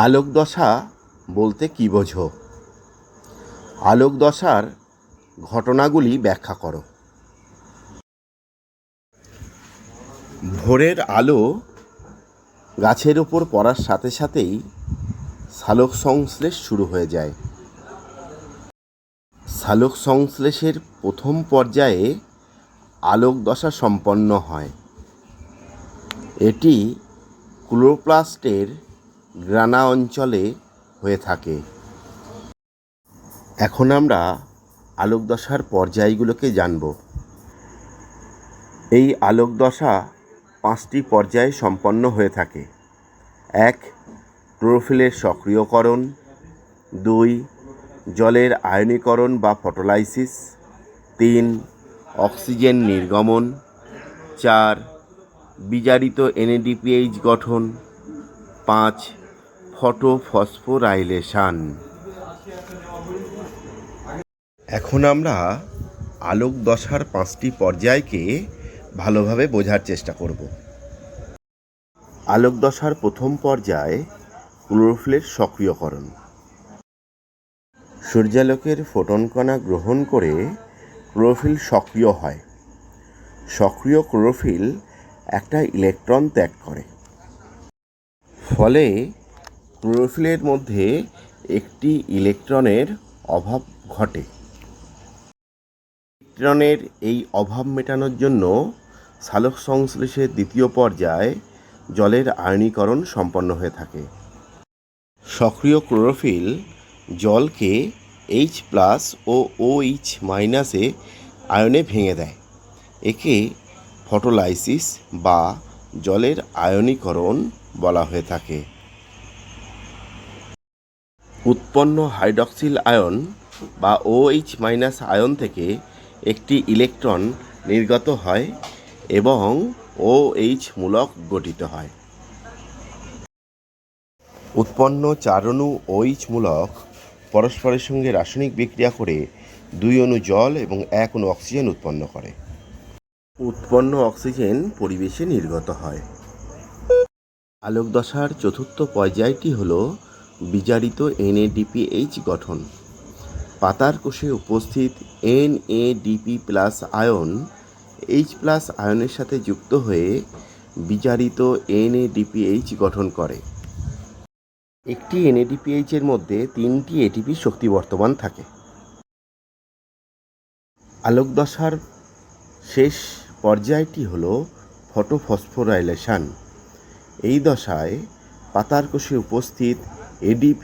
আলোক দশা বলতে কী বোঝো? আলোক দশার ঘটনাগুলি ব্যাখ্যা করো। ভোরের আলো গাছের ওপর পড়ার সাথে সাথেই সালোক সংশ্লেষ শুরু হয়ে যায়। সালোক সংশ্লেষের প্রথম পর্যায়ে আলোক দশা সম্পন্ন হয়। এটি ক্লোরোপ্লাস্টের গ্রানা অঞ্চলে হয়ে থাকে। এখন আমরা আলোক দশার পর্যায়গুলোকে জানব। এই আলোক দশা 5টি পর্যায়ে সম্পন্ন হয়ে থাকে। 1. ক্লোরোফিলের সক্রিয়করণ। 2. জলের আয়নীকরণ বা ফটোলাইসিস। 3. অক্সিজেন নির্গমন। 4. বিজারিত NADPH গঠন। 5. ফটোফসফোরাইলেশন। এখন আমরা আলোক দশার 5টি পর্যায়কে ভালোভাবে বোঝার চেষ্টা করব। আলোক দশার প্রথম পর্যায়ে ক্লোরোফিলের সক্রিয়করণ। সূর্যালোকের ফোটন কণা গ্রহণ করে ক্লোরোফিল সক্রিয় হয়। সক্রিয় ক্লোরোফিল একটা ইলেকট্রন ত্যাগ করে, ফলে ক্লোরোফিলের মধ্যে একটি ইলেকট্রনের অভাব ঘটে। ইলেকট্রনের এই অভাব মেটানোর জন্য সালোক সংশ্লেষের দ্বিতীয় পর্যায়ে জলের আয়নীকরণ সম্পন্ন হয়ে থাকে। সক্রিয় ক্লোরোফিল জলকে H+ ও OH- আয়নে ভেঙে দেয়। একে ফটোলাইসিস বা জলের আয়নীকরণ বলা হয়ে থাকে। উৎপন্ন হাইড্রক্সিল আয়ন বা OH- আয়ন থেকে একটি ইলেকট্রন নির্গত হয় এবং OH মূলক গঠিত হয়। উৎপন্ন 4 অণু OH মূলক পরস্পরের সঙ্গে রাসায়নিক বিক্রিয়া করে 2 অণু জল এবং 1 অণু অক্সিজেন উৎপন্ন করে। উৎপন্ন অক্সিজেন পরিবেশে নির্গত হয়। আলোক দশার চতুর্থ পর্যায়টি হল বিজারিত NADPH গঠন। পাতার কোষে উপস্থিত NADP+ আয়ন H+ আয়নের সাথে যুক্ত হয়ে বিজারিত NADPH গঠন করে। একটি NADPH এর মধ্যে 3টি ATP শক্তি বর্তমান থাকে। আলোক দশার শেষ পর্যায়টি হল ফটোফসফোরাইলেশন। এই দশায় পাতার কোষে উপস্থিত ADP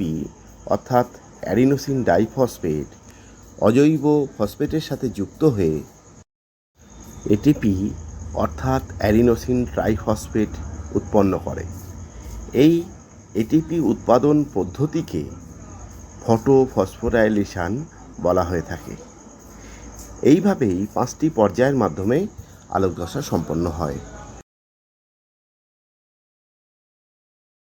অর্থাৎ অ্যাডিনোসিন ডাইফসফেট অজৈব ফসফেটের সাথে যুক্ত হয়ে ATP অর্থাৎ অ্যাডিনোসিন ট্রাইফসফেট উৎপন্ন করে। এই ATP উৎপাদন পদ্ধতিকে ফটোফসফোরাইলেশন বলা হয়ে থাকে। এইভাবেই 5টি পর্যায়ের মাধ্যমে আলোক দশা সম্পন্ন হয়।